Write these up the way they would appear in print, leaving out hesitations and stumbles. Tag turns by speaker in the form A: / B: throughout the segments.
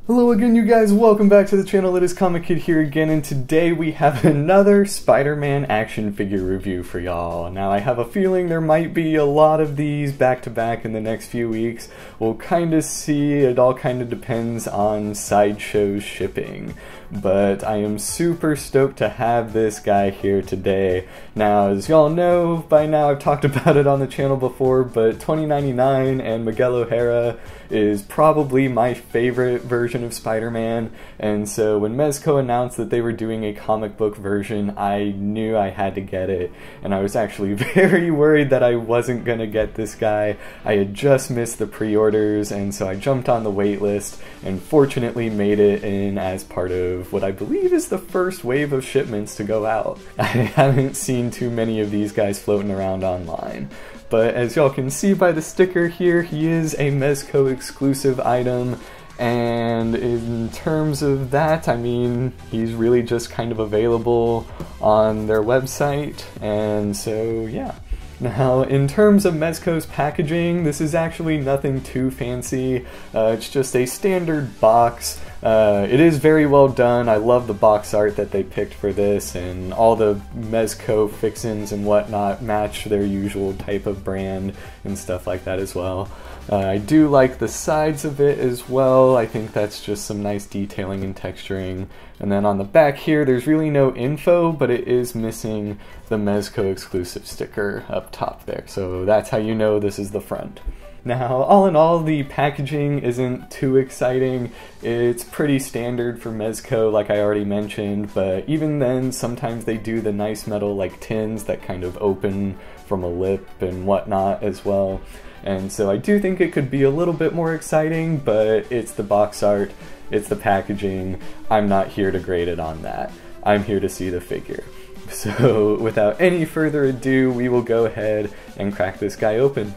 A: Hello again, you guys. Welcome back to the channel. It is Comic Kid here again, and today we have another Spider-Man action figure review for y'all. Now, I have a feeling there might be a lot of these back-to-back in the next few weeks. We'll kind of see. It all kind of depends on Sideshow's shipping. But I am super stoked to have this guy here today. Now, as y'all know, by now I've talked about it on the channel before, but 2099 and Miguel O'Hara is probably my favorite version of Spider-Man, and so when Mezco announced that they were doing a comic book version, I knew I had to get it, and I was actually very worried that I wasn't gonna get this guy. I had just missed the pre-orders, and so I jumped on the wait list, and fortunately made it in as part of what I believe is the first wave of shipments to go out. I haven't seen too many of these guys floating around online. But as y'all can see by the sticker here, he is a Mezco exclusive item, and in terms of that, I mean, he's really just kind of available on their website, and so yeah. Now, in terms of Mezco's packaging, this is actually nothing too fancy. It's just a standard box. It is very well done. I love the box art that they picked for this, and all the Mezco fixins and whatnot match their usual type of brand and stuff like that as well. I do like the sides of it as well. I think that's just some nice detailing and texturing. And then on the back here, there's really no info, but it is missing the Mezco exclusive sticker up top there. So that's how you know this is the front. Now, all in all, the packaging isn't too exciting. It's pretty standard for Mezco, like I already mentioned, but even then, sometimes they do the nice metal like tins that kind of open from a lip and whatnot as well. And so I do think it could be a little bit more exciting, but it's the box art, it's the packaging. I'm not here to grade it on that. I'm here to see the figure. So without any further ado, we will go ahead and crack this guy open.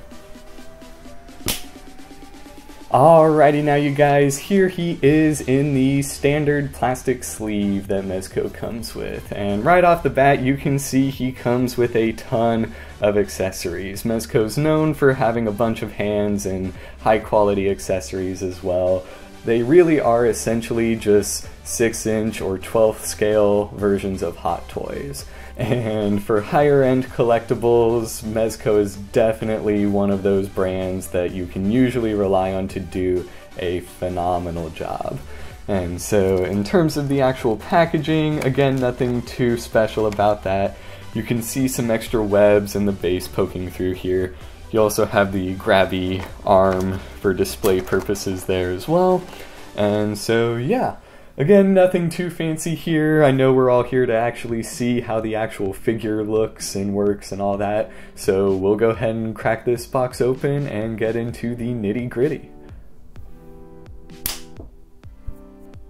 A: Alrighty now, you guys, here he is in the standard plastic sleeve that Mezco comes with, and right off the bat you can see he comes with a ton of accessories. Mezco's known for having a bunch of hands and high quality accessories as well. They really are essentially just 6-inch or 12th scale versions of Hot Toys. And for higher end collectibles, Mezco is definitely one of those brands that you can usually rely on to do a phenomenal job. And so in terms of the actual packaging, again, nothing too special about that. You can see some extra webs in the base poking through here. You also have the grabby arm for display purposes there as well. And so yeah. Again, nothing too fancy here. I know we're all here to actually see how the actual figure looks and works and all that, so we'll go ahead and crack this box open and get into the nitty-gritty.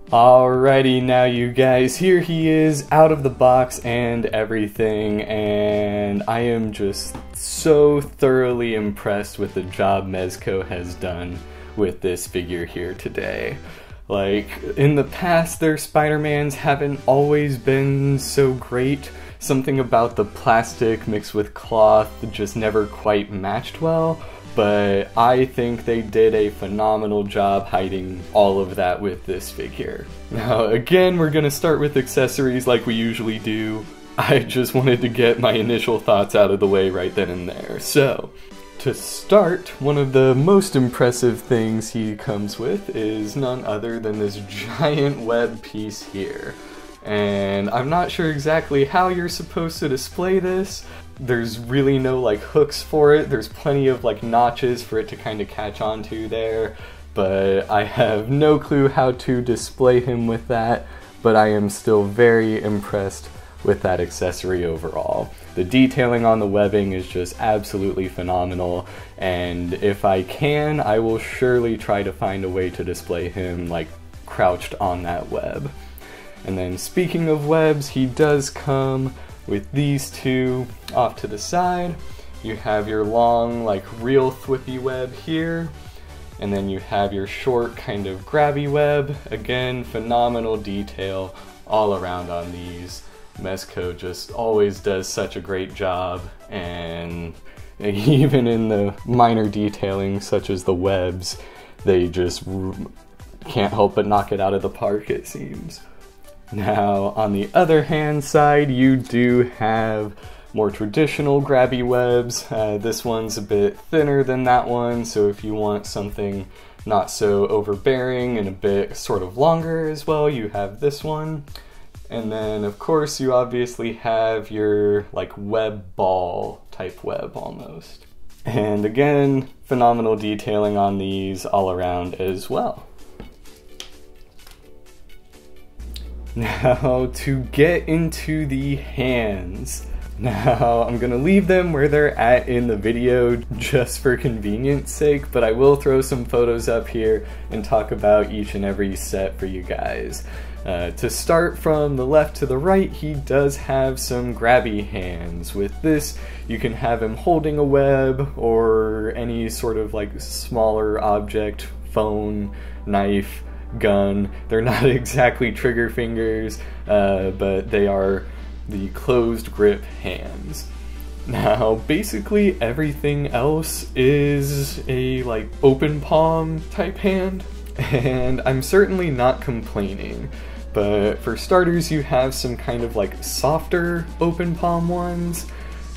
A: Alrighty now, you guys, here he is out of the box and everything, and I am just so thoroughly impressed with the job Mezco has done with this figure here today. Like, in the past, their Spider-Mans haven't always been so great. Something about the plastic mixed with cloth just never quite matched well, but I think they did a phenomenal job hiding all of that with this figure. Now, again, we're gonna start with accessories like we usually do. I just wanted to get my initial thoughts out of the way right then and there. So, to start, one of the most impressive things he comes with is none other than this giant web piece here. And I'm not sure exactly how you're supposed to display this. There's really no like hooks for it. There's plenty of like notches for it to kind of catch onto there, but I have no clue how to display him with that, but I am still very impressed with that accessory overall. The detailing on the webbing is just absolutely phenomenal, and if I can, I will surely try to find a way to display him like crouched on that web. And then speaking of webs, he does come with these two off to the side. You have your long, like real thwippy web here, and then you have your short kind of grabby web. Again, phenomenal detail all around on these. Mezco just always does such a great job, and even in the minor detailing such as the webs, they just can't help but knock it out of the park, it seems. Now, on the other hand side, you do have more traditional grabby webs. This one's a bit thinner than that one, so if you want something not so overbearing and a bit sort of longer as well, you have this one. And then, of course, you obviously have your, like, web ball type web almost. And again, phenomenal detailing on these all around as well. Now, to get into the hands. Now, I'm gonna leave them where they're at in the video just for convenience sake, but I will throw some photos up here and talk about each and every set for you guys. To start from the left to the right, he does have some grabby hands. With this, you can have him holding a web or any sort of like smaller object, phone, knife, gun. They're not exactly trigger fingers, but they are the closed grip hands. Now, basically everything else is a like open palm type hand, and I'm certainly not complaining. But for starters, you have some kind of like softer open palm ones.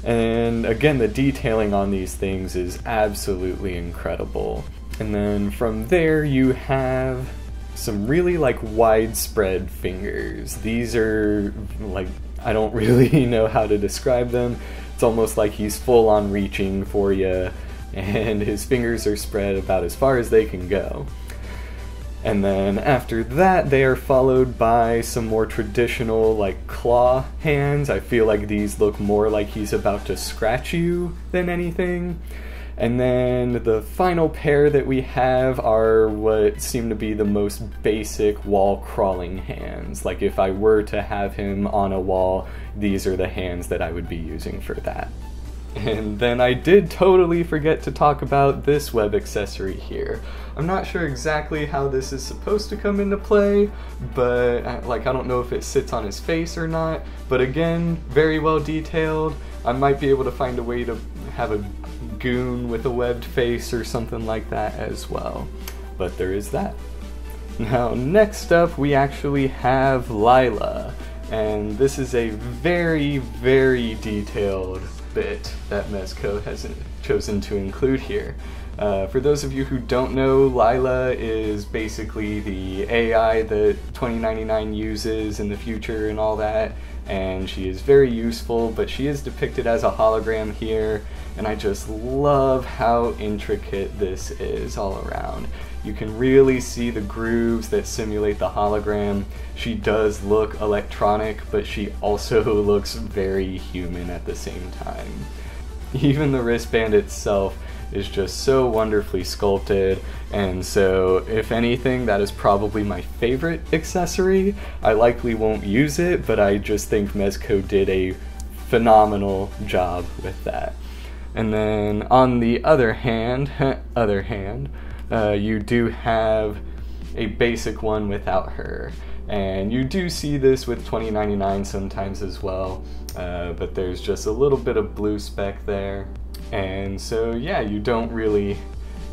A: And again, the detailing on these things is absolutely incredible. And then from there, you have some really like widespread fingers. These are like, I don't really know how to describe them. It's almost like he's full on reaching for you, and his fingers are spread about as far as they can go. And then after that, they are followed by some more traditional like claw hands. I feel like these look more like he's about to scratch you than anything. And then the final pair that we have are what seem to be the most basic wall crawling hands. Like if I were to have him on a wall, these are the hands that I would be using for that. And then I did totally forget to talk about this web accessory here. I'm not sure exactly how this is supposed to come into play, but like I don't know if it sits on his face or not, but again, very well detailed. I might be able to find a way to have a goon with a webbed face or something like that as well. But there is that. Now next up we actually have Lila, and this is a very, very detailed bit that Mezco has chosen to include here. For those of you who don't know, Lila is basically the AI that 2099 uses in the future and all that, and she is very useful, but she is depicted as a hologram here, and I just love how intricate this is all around. You can really see the grooves that simulate the hologram. She does look electronic, but she also looks very human at the same time. Even the wristband itself is just so wonderfully sculpted, and so if anything, that is probably my favorite accessory. I likely won't use it, but I just think Mezco did a phenomenal job with that. And then on the other hand, you do have a basic one without her. And you do see this with 2099 sometimes as well, but there's just a little bit of blue speck there. And so yeah, you don't really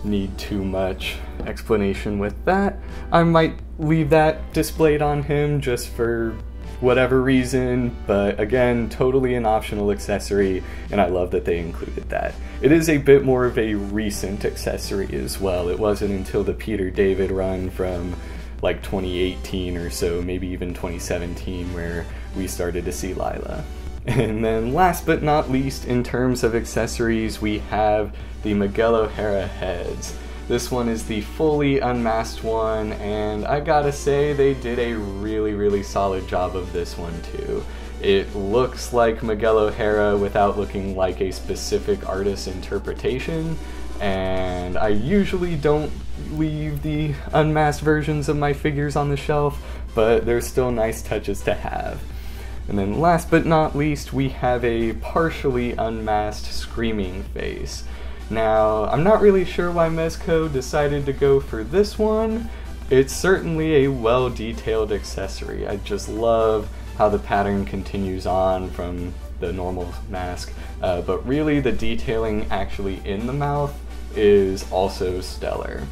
A: need too much explanation with that. I might leave that displayed on him just for whatever reason, but again, totally an optional accessory, and I love that they included that. It is a bit more of a recent accessory as well. It wasn't until the Peter David run from like 2018 or so, maybe even 2017, where we started to see Lila. And then last but not least, in terms of accessories, we have the Miguel O'Hara heads. This one is the fully unmasked one, and I gotta say they did a really, really solid job of this one too. It looks like Miguel O'Hara without looking like a specific artist's interpretation, and I usually don't leave the unmasked versions of my figures on the shelf, but they're still nice touches to have. And then last but not least, we have a partially unmasked screaming face. Now, I'm not really sure why Mezco decided to go for this one. It's certainly a well-detailed accessory. I just love how the pattern continues on from the normal mask, but really the detailing actually in the mouth is also stellar.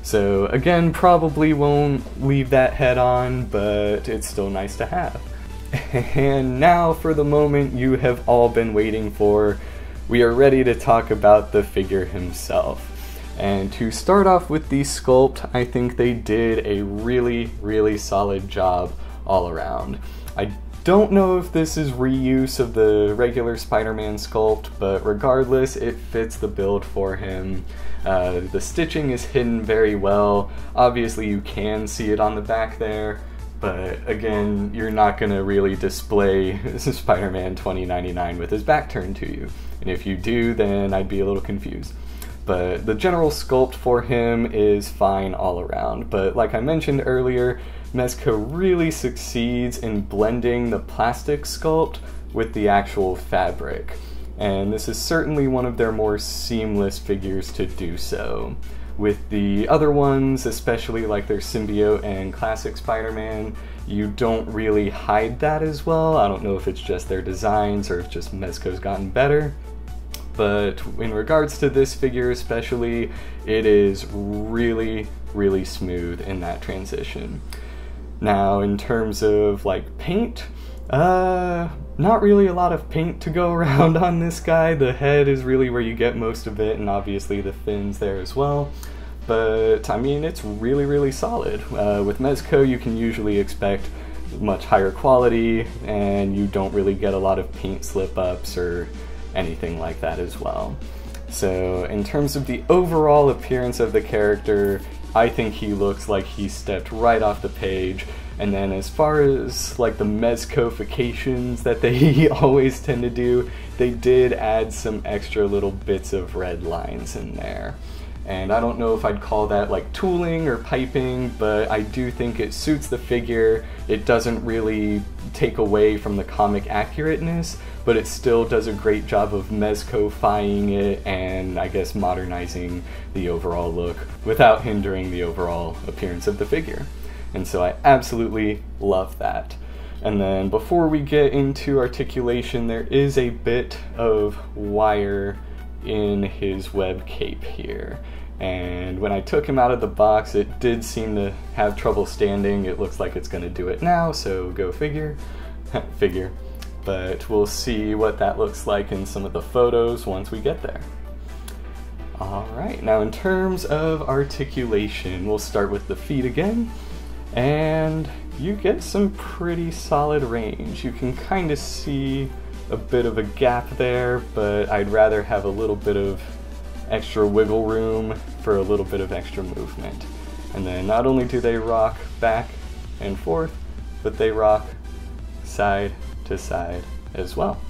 A: So again, probably won't leave that head on, but it's still nice to have. And now for the moment you have all been waiting for. We are ready to talk about the figure himself. And to start off with the sculpt, I think they did a really solid job all around. I don't know if this is reuse of the regular Spider-Man sculpt, but regardless, it fits the build for him. The stitching is hidden very well. Obviously you can see it on the back there, but again, you're not going to really display Spider-Man 2099 with his back turned to you. And if you do, then I'd be a little confused. But the general sculpt for him is fine all around. But like I mentioned earlier, Mezco really succeeds in blending the plastic sculpt with the actual fabric. And this is certainly one of their more seamless figures to do so. With the other ones, especially like their Symbiote and Classic Spider-Man, you don't really hide that as well. I don't know if it's just their designs or if just Mezco's gotten better. But in regards to this figure especially, it is really smooth in that transition. Now, in terms of like paint, not really a lot of paint to go around on this guy. The head is really where you get most of it, and obviously the fins there as well. But I mean, it's really solid. With Mezco, you can usually expect much higher quality, and you don't really get a lot of paint slip-ups or anything like that as well. So in terms of the overall appearance of the character, I think he looks like he stepped right off the page. And then as far as like the Mezcofications that they always tend to do, they did add some extra little bits of red lines in there. And I don't know if I'd call that like tooling or piping, but I do think it suits the figure. It doesn't really take away from the comic accurateness, but it still does a great job of Mezco-fying it and I guess modernizing the overall look without hindering the overall appearance of the figure. And so I absolutely love that. And then before we get into articulation, there is a bit of wire in his web cape here. And when I took him out of the box, it did seem to have trouble standing. It looks like it's going to do it now, so go figure. Figure. But we'll see what that looks like in some of the photos once we get there. Alright, now in terms of articulation, we'll start with the feet again. And you get some pretty solid range. You can kind of see a bit of a gap there, but I'd rather have a little bit of extra wiggle room for a little bit of extra movement. And then not only do they rock back and forth, but they rock side to side as well.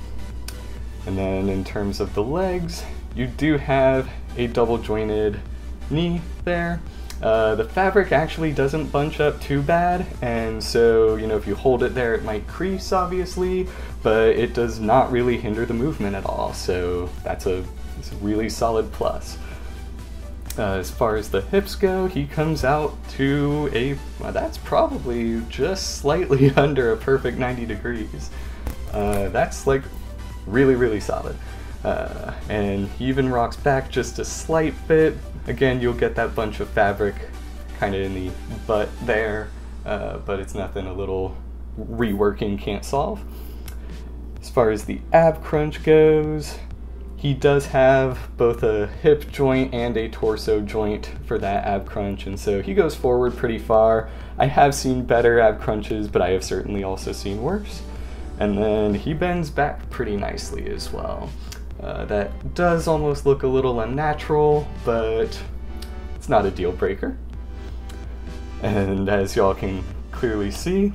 A: And then in terms of the legs, you do have a double jointed knee there. The fabric actually doesn't bunch up too bad, and so, you know, if you hold it there it might crease obviously, but it does not really hinder the movement at all, so it's a really solid plus. As far as the hips go, he comes out to that's probably just slightly under a perfect 90 degrees. That's like really solid. And he even rocks back just a slight bit. Again, you'll get that bunch of fabric kind of in the butt there, but it's nothing a little reworking can't solve. As far as the ab crunch goes, he does have both a hip joint and a torso joint for that ab crunch, and so he goes forward pretty far. I have seen better ab crunches, but I have certainly also seen worse. And then he bends back pretty nicely as well. That does almost look a little unnatural, but it's not a deal breaker. And as y'all can clearly see,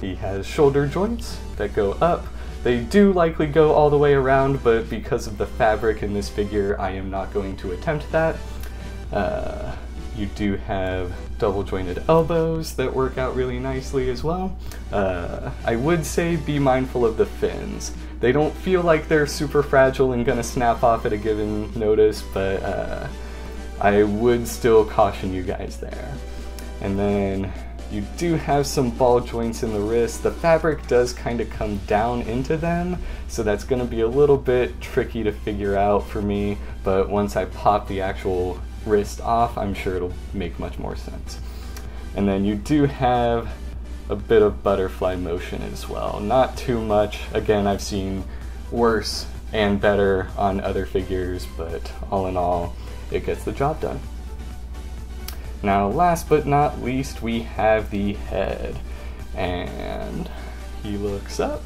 A: he has shoulder joints that go up. They do likely go all the way around, but because of the fabric in this figure, I am not going to attempt that. You do have double jointed elbows that work out really nicely as well. I would say be mindful of the fins. They don't feel like they're super fragile and gonna snap off at a given notice, but I would still caution you guys there. And then you do have some ball joints in the wrist. The fabric does kind of come down into them, so that's going to be a little bit tricky to figure out for me, but once I pop the actual wrist off, I'm sure it'll make much more sense. And then you do have a bit of butterfly motion as well. Not too much. Again, I've seen worse and better on other figures, but all in all, it gets the job done. Now, last but not least, we have the head. And he looks up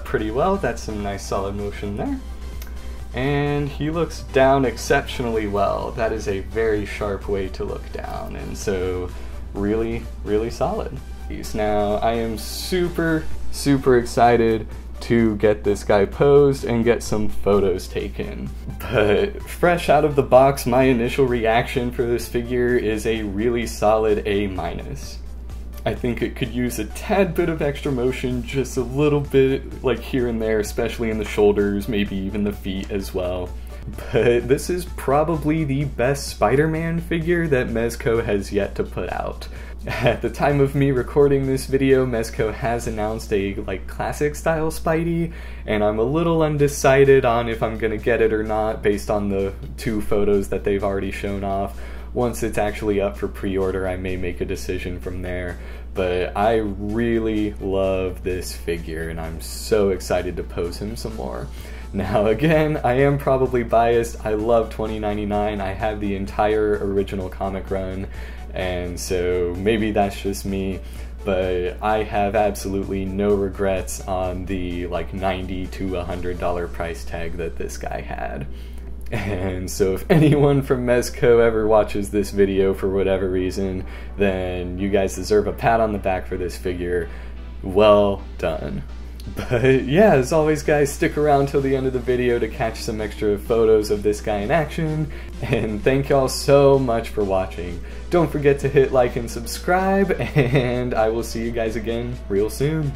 A: pretty well. That's some nice solid motion there. And he looks down exceptionally well. That is a very sharp way to look down, and so really, really solid. Now, I am super, super excited to get this guy posed and get some photos taken. But fresh out of the box, my initial reaction for this figure is a really solid A-. I think it could use a tad bit of extra motion, just a little bit like here and there, especially in the shoulders, maybe even the feet as well. But this is probably the best Spider-Man figure that Mezco has yet to put out. At the time of me recording this video, Mezco has announced a classic style Spidey, and I'm a little undecided on if I'm gonna get it or not based on the 2 photos that they've already shown off. Once it's actually up for pre-order, I may make a decision from there. But I really love this figure, and I'm so excited to pose him some more. Now again, I am probably biased. I love 2099. I have the entire original comic run, and so maybe that's just me, but I have absolutely no regrets on the $90 to $100 price tag that this guy had. And so if anyone from Mezco ever watches this video for whatever reason, then you guys deserve a pat on the back for this figure. Well done. But yeah, as always guys, stick around till the end of the video to catch some extra photos of this guy in action, and thank y'all so much for watching. Don't forget to hit like and subscribe, and I will see you guys again real soon.